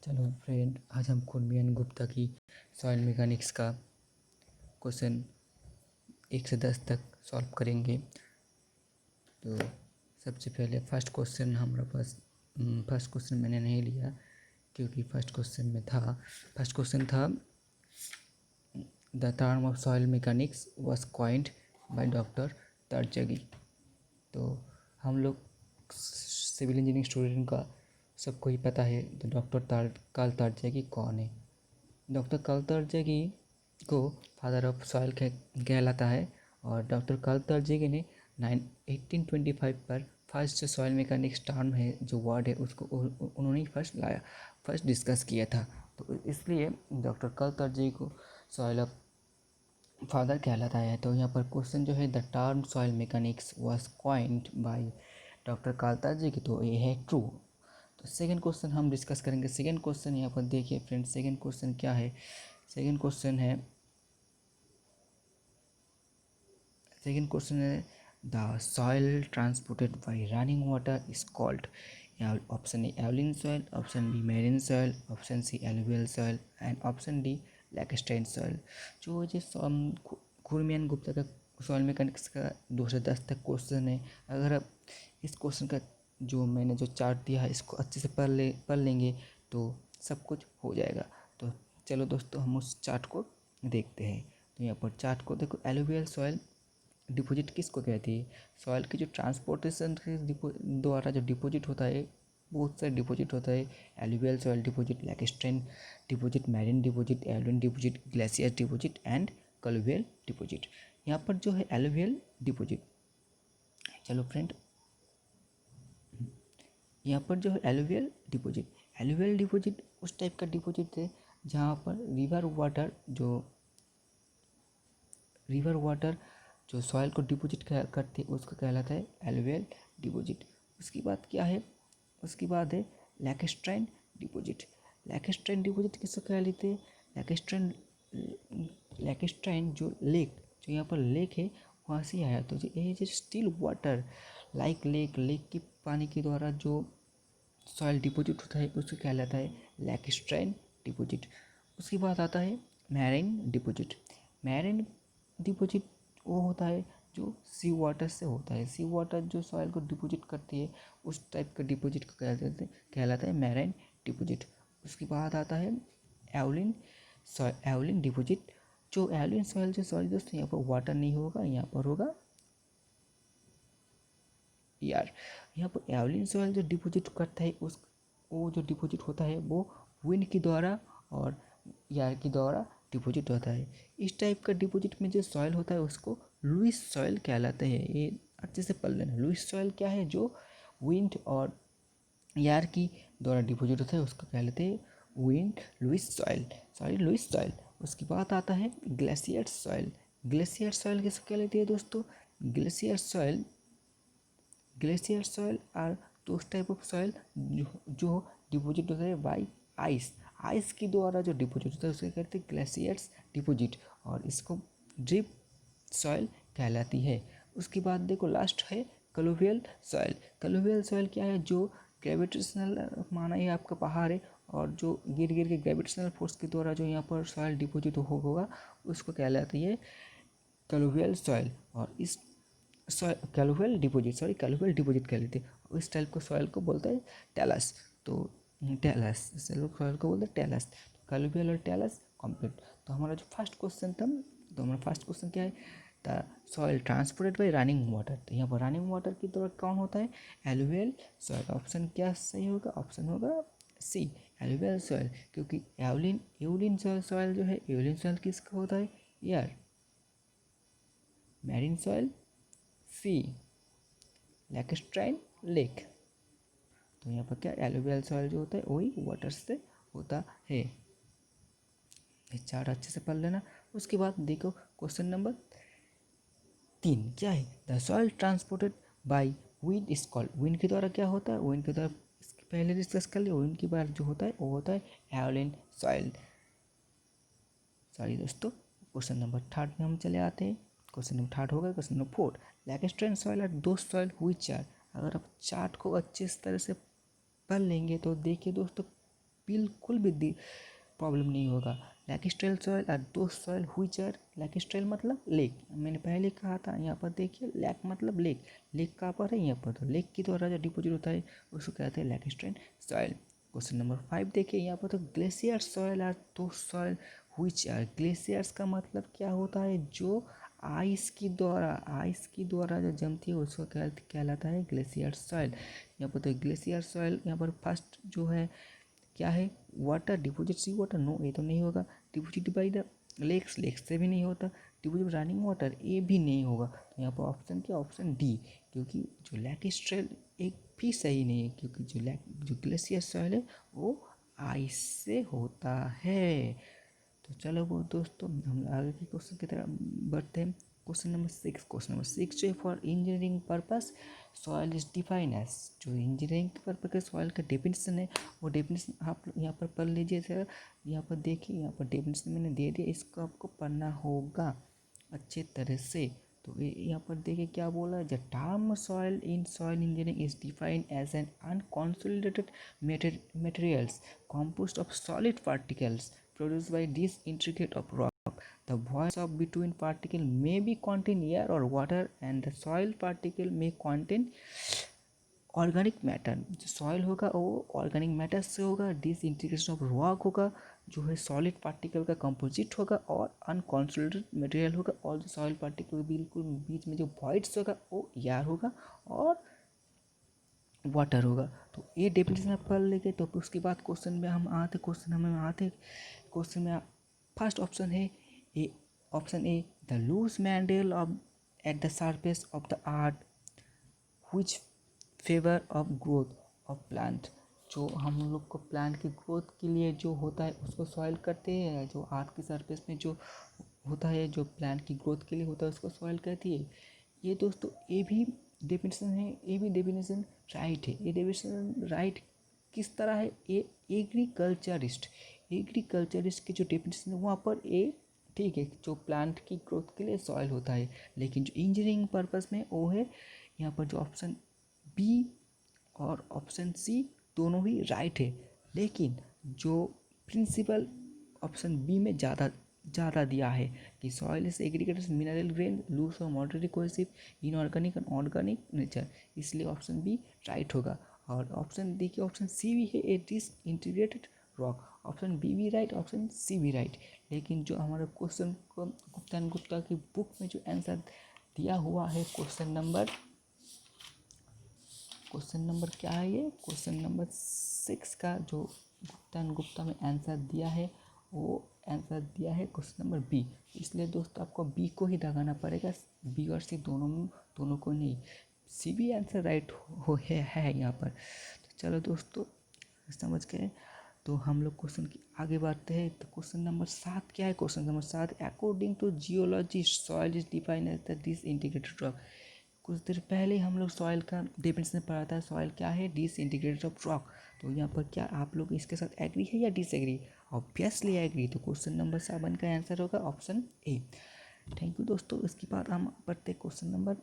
चलो फ्रेंड, आज हम खुरमियन गुप्ता की सॉइल मैकेनिक्स का क्वेश्चन 1 से 10 तक सॉल्व करेंगे। तो सबसे पहले फर्स्ट क्वेश्चन हमारे पास फर्स्ट क्वेश्चन मैंने नहीं लिया क्योंकि फर्स्ट क्वेश्चन था the term of soil mechanics was coined by doctor Terzaghi. तो हम लोग सिविल इंजीनियरिंग स्टूडेंट का सबको ही पता है तो डॉक्टर कार्ल तरजगी कौन है। डॉक्टर कार्ल तरजगी को फादर ऑफ सॉइल कहलाता है और डॉक्टर कार्ल तरजगी ने 1825 पर फर्स्ट जो सॉइल मैकेनिक्स टर्म है, जो वर्ड है, उसको उन्होंने फर्स्ट डिस्कस किया था। तो इसलिए डॉक्टर कार्ल तरजगी को सॉइल ऑफ फादर कहलाता है। तो यहाँ पर क्वेश्चन जो है the term soil mechanics was coined by doctor Karl Terzaghi, तो ये है ट्रू। तो सेकंड क्वेश्चन हम डिस्कस करेंगे। सेकंड क्वेश्चन यहाँ पर देखिए फ्रेंड्स, सेकंड क्वेश्चन क्या है। सेकंड क्वेश्चन है the soil transported by running water is called. Option A aeolian soil, option B marine soil, option C alluvial soil and option D lacustrine soil. जो खुरमियन गुप्ता का soil mechanics का 2 से 10 तक question है। अगर आप इस क्वेश्चन का जो मैंने जो चार्ट दिया है इसको अच्छे से पढ़ लेंगे तो सब कुछ हो जाएगा। तो चलो दोस्तों, हम उस चार्ट को देखते हैं। तो यहाँ पर चार्ट को देखो, एलुवियल सॉइल डिपॉजिट किसको कहती है। सॉइल की जो ट्रांसपोर्टेशन के द्वारा जो डिपॉजिट होता है, बहुत सारे डिपॉजिट होता है। Alluvial soil deposit, lacustrine deposit, marine deposit, aeolian deposit, glacier deposit and colluvial deposit. यहाँ पर जो है एलुवियल डिपॉजिट, चलो फ्रेंड, यहाँ पर जो है एलुवियल डिपॉजिट उस टाइप का डिपॉजिट है जहाँ पर रिवर वाटर जो सॉइल को डिपॉजिट करते हैं उसको कहलाता है एलुवियल डिपॉजिट। उसके बाद क्या है, उसके बाद है लैकेस्टाइन डिपॉजिट। लैकेस्टाइन डिपॉजिट किसको कह लेते हैं। लैकेस्टाइन जो यहाँ पर लेक है वहाँ से आया। तो ये जो स्टिल वाटर लाइक लेक की पानी के द्वारा जो सॉइल डिपॉजिट होता है उसको कहलाता है लैकेस्टाइन डिपॉजिट। उसके बाद आता है मैरिन डिपॉजिट। मैरिन डिपॉजिट वो होता है जो सी वाटर से होता है। सी वाटर जो सॉइल को डिपॉजिट करती है उस टाइप का डिपॉजिट को कहलाता है मैरिन डिपॉजिट। उसके बाद आता है एवलिन डिपॉजिट। जो एवलिन सॉइल जो सॉरी दोस्तों, यहाँ पर वाटर नहीं होगा, यहाँ पर होगा यहाँ पर एवलिन सॉइल जो डिपॉजिट करता है वो जो डिपॉजिट होता है वो विंड के द्वारा और यार के द्वारा डिपॉजिट होता है। इस टाइप का डिपॉजिट में जो सॉइल होता है उसको लुइस सॉइल कहलाते हैं। ये अच्छे से पढ़ लेना। लुइस सॉइल क्या है, जो विंड और यार की द्वारा डिपॉजिट होता है उसको कहलाते हैं लुइस सॉइल। उसके बाद आता है ग्लेशियर सॉइल। ग्लेशियर सॉइल किसको कहलाती है दोस्तों। Glacier soil are those type of soil जो डिपॉजिट होता है बाई आइस के द्वारा जो डिपॉजिट होता है उसको कहते हैं ग्लेशियर्स डिपॉजिट और इसको ड्रिप सॉइल कहलाती है। उसके बाद देखो लास्ट है कलुवियल सॉइल। कलुवियल सॉइल क्या है, जो ग्रेविटेशनल माना ये आपका पहाड़ है और जो गिर के ग्रेविटेशनल फोर्स के द्वारा जो यहाँ पर सॉइल डिपॉजिट होगा उसको कहलाती है कलुवियल सॉइल। और इस कैलुवियल डिपॉजिट कह लेते हैं। इस टाइप को सॉइल को बोलते हैं टैलस। तो सॉइल को बोलते हैं टैलस। तो कैलुवियल और टैलस कंप्लीट। तो हमारा जो फर्स्ट क्वेश्चन था, तो हमारा फर्स्ट क्वेश्चन क्या है, the soil transported by running water. तो यहाँ पर रनिंग वाटर की तरह कौन होता है, एलुवियल सॉइल। ऑप्शन क्या सही होगा, ऑप्शन होगा सी एलुवियल सॉइल। क्योंकि एवलिन सॉइल जो है, एवलिन सॉइल किसका होता है, यार मैरिन सॉइल सी लैकेस्टाइन लेक। तो यहाँ पर क्या एलुवियल सॉइल जो होता है वही वाटर से होता है। ये चार्ट अच्छे से पढ़ लेना। उसके बाद देखो क्वेश्चन नंबर 3 क्या है, the soil transported by wind is called. Wind के द्वारा क्या होता है, विंड के द्वारा इसके पहले डिस्कस कर लिया। विंड के बाद जो होता है वो होता है एवलिन सॉइल। सॉरी दोस्तों, क्वेश्चन नंबर 3 में हम चले आते हैं। क्वेश्चन नंबर 3 होगा। Question number 4, lacustrine soil are those soil which are. अगर आप चार्ट को अच्छे तरह से पढ़ लेंगे तो देखिए दोस्तों, बिल्कुल भी प्रॉब्लम नहीं होगा। लैकिस्ट्राइल सॉइल और दोस सॉइल हुईच आर, लैकिस्ट्राइल मतलब लेक, मैंने पहले कहा था। यहाँ पर देखिए लैक मतलब लेक, लेक कहाँ पर है, यहाँ पर। तो लेक के द्वारा जो डिपोजिट होता है उसको कहते हैं लैकिस्ट्राइल सॉइल। क्वेश्चन नंबर 5 देखिए यहाँ पर, तो ग्लेशियर सॉइल और दोस सॉइल हुईच आर, ग्लेशियर्स का मतलब क्या होता है, जो आइस की द्वारा जो जमती है उसको कहलाता है ग्लेशियर सॉइल। यहाँ पर तो ग्लेशियर सॉइल, यहाँ पर फर्स्ट जो है क्या है, water deposit sea water, no ये तो नहीं होगा। Deposit by the lakes, lakes से भी नहीं होता। डिपोजिट रनिंग वाटर, ये भी नहीं होगा। तो यहाँ पर ऑप्शन क्या, ऑप्शन डी, क्योंकि जो लैकिस्ट्राइल एक भी सही नहीं है, क्योंकि जो ग्लेशियर सॉइल है वो आइस से होता है। तो चलो वो दोस्तों हम आगे के क्वेश्चन की तरफ बढ़ते हैं। क्वेश्चन नंबर 6 जो है, for engineering purpose soil is define as, जो इंजीनियरिंग के पर्पस के सॉइल का डेफिनेशन है वो डेफिनेशन आप यहाँ पर पढ़ लीजिए सर। यहाँ पर देखिए, यहाँ पर डेफिनेशन मैंने दे दिया, इसको आपको पढ़ना होगा अच्छे तरह से। तो यहाँ पर देखिए क्या बोला है, the term soil in soil engineering is defined as an unconsolidated materials composed of solid particles produced by disintegrate of rock. The voids of between particle may be contain air or water, and the soil particle may contain organic matter. जो soil होगा वो organic matter से होगा, disintegration of rock होगा, जो है solid particle का composite होगा, और अनकॉन्सोलिडेटेड मटेरियल होगा, और जो सॉइल पार्टिकल बिल्कुल बीच में जो वॉइड्स होगा वो एयर होगा और वाटर होगा। तो ये डेफिनेशन आप पढ़ लेंगे। तो उसके बाद क्वेश्चन में हम आते क्वेश्चन में फर्स्ट ऑप्शन है A, option A, the loose mantle of at the surface of the earth which favour of growth of plant. जो हम लोग को प्लांट की ग्रोथ के लिए जो होता है उसको सॉइल करते हैं, जो अर्थ की सरफेस में जो होता है जो प्लांट की ग्रोथ के लिए होता है उसको सॉइल कहती है। ये दोस्तों ये भी डेफिनेशन है, ये भी डेफिनेशन राइट है। ये डेफिनेशन राइट किस तरह है, ये एग्रीकल्चरिस्ट की जो डेफिनेशन है वहाँ पर ये ठीक है, जो प्लांट की ग्रोथ के लिए सॉइल होता है। लेकिन जो इंजीनियरिंग पर्पस में वो है यहाँ पर जो ऑप्शन बी और ऑप्शन सी दोनों ही राइट है। लेकिन जो प्रिंसिपल ऑप्शन बी में ज़्यादा दिया है कि soil is agriculture mineral grain loose और moderate cohesive inorganic and organic nature, इसलिए ऑप्शन बी राइट होगा। और ऑप्शन देखिए ऑप्शन सी भी है, it is integrated rock, option B भी राइट, ऑप्शन सी भी राइट। लेकिन जो हमारे क्वेश्चन को गुप्ता एंड गुप्ता की बुक में जो आंसर दिया हुआ है क्वेश्चन नंबर क्या है, ये क्वेश्चन नंबर 6 का जो गुप्ता एंड गुप्ता में आंसर दिया है वो आंसर दिया है क्वेश्चन नंबर बी। इसलिए दोस्तों आपको बी को ही लगाना पड़ेगा, बी और सी दोनों को नहीं। सी भी आंसर राइट है यहाँ पर। तो चलो दोस्तों समझ गए। तो हम लोग क्वेश्चन की आगे बढ़ते हैं। तो क्वेश्चन नंबर 7 क्या है, question number 7, according to geology soil is defined as the disintegrated rock. कुछ देर पहले हम लोग सॉइल का डेफिनेशन पढ़ा था, सॉइल क्या है, डिसइंटीग्रेटेड ऑफ रॉक। तो यहाँ पर क्या आप लोग इसके साथ एग्री है या डिसएग्री, ऑब्वियसली एग्री। तो क्वेश्चन नंबर 7 का आंसर होगा ऑप्शन ए। थैंक यू दोस्तों। इसके बाद हम बढ़ते क्वेश्चन नंबर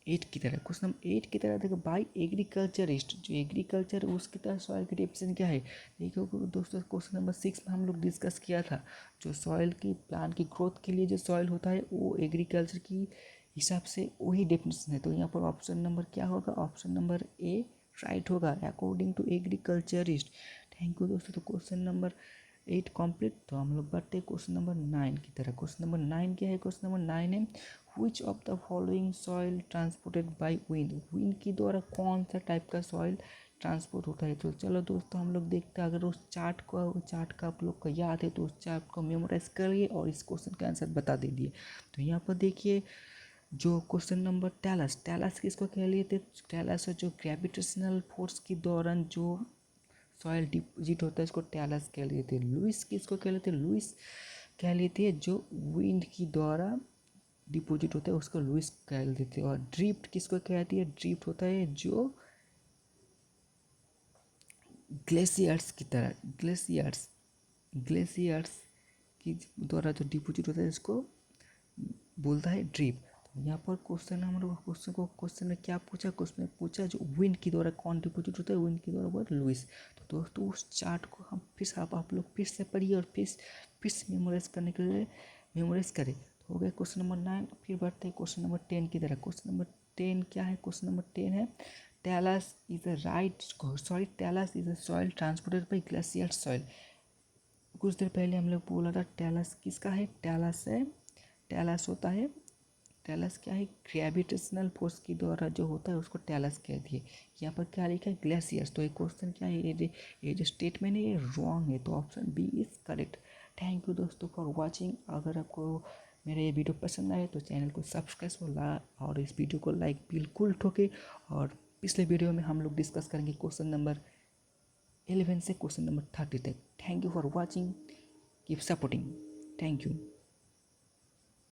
8 की तरह। क्वेश्चन नंबर 8 की तरह देखो, बाई एग्रीकल्चरिस्ट, जो एग्रीकल्चर उसकी तरह सॉइल की डेफिनेशन क्या है। देखो दोस्तों क्वेश्चन नंबर 6 में हम लोग डिस्कस किया था, जो सॉइल की प्लांट की ग्रोथ के लिए जो सॉइल होता है वो एग्रीकल्चर की हिसाब से वही डेफिनेशन है। तो यहाँ पर ऑप्शन नंबर क्या होगा, ऑप्शन नंबर ए राइट होगा, according to agriculturist. Thank you दोस्तों। तो क्वेश्चन नंबर 8 कंप्लीट। तो हम लोग बढ़ते हैं क्वेश्चन नंबर 9 की तरह। क्वेश्चन नंबर 9 क्या है, क्वेश्चन नंबर 9 है, which of the following soil transported by wind, wind के द्वारा कौन सा टाइप का सॉइल ट्रांसपोर्ट होता है। तो चलो दोस्तों हम लोग देखते हैं, अगर उस चार्ट का आप लोग को याद है तो उस चार्ट को मेमोराइज करिए और इस क्वेश्चन का आंसर बता दीजिए। तो यहाँ पर देखिए जो क्वेश्चन नंबर टैलस किसको कह लिए थे, टैलस जो ग्रेविटेशनल फोर्स के दौरान जो सॉइल डिपोजिट होता है इसको टैलस कह लिए थे। लुइस किसको कह लेते, लुइस कह लेते हैं जो विंड की द्वारा डिपोजिट होता है उसको लुइस कह लेते हैं। और ड्रिफ्ट किसको कहती है, ड्रिफ्ट होता है जो ग्लेशियर्स की तरह, ग्लेशियर्स की द्वारा जो डिपोजिट होता है इसको बोलता है ड्रिफ्ट। यहाँ पर क्वेश्चन में क्या पूछा, क्वेश्चन में पूछा जो विंड के द्वारा कौन डिपोजिट होता है, विंड के द्वारा हुआ लुइस। तो दोस्तों उस चार्ट को हम फिर से आप लोग फिर से पढ़िए और फिर से मेमोराइज करने के लिए मेमोराइज करें। तो हो गया क्वेश्चन नंबर 9। फिर बढ़ते हैं क्वेश्चन नंबर 10 की तरह। क्वेश्चन नंबर 10 क्या है, क्वेश्चन नंबर 10 है talus is a soil transported by glacier soil. कुछ देर पहले हम लोग बोला था टैलस किसका है, टैलस होता है, टैलस क्या है, ग्रेविटेशनल फोर्स के द्वारा जो होता है उसको टैलस कहती है। यहाँ पर क्या लिखा है, ग्लेशियर्स। तो ये क्वेश्चन क्या है, ये जो स्टेटमेंट है ये रॉन्ग है, तो option B is correct. Thank you दोस्तों फॉर वाचिंग। अगर आपको मेरा ये वीडियो पसंद आए तो चैनल को सब्सक्राइब और इस वीडियो को लाइक बिल्कुल ठोके। और पिछले वीडियो में हम लोग डिस्कस करेंगे क्वेश्चन नंबर 11 से क्वेश्चन नंबर 30 तक। Thank you for watching, keep supporting, thank you.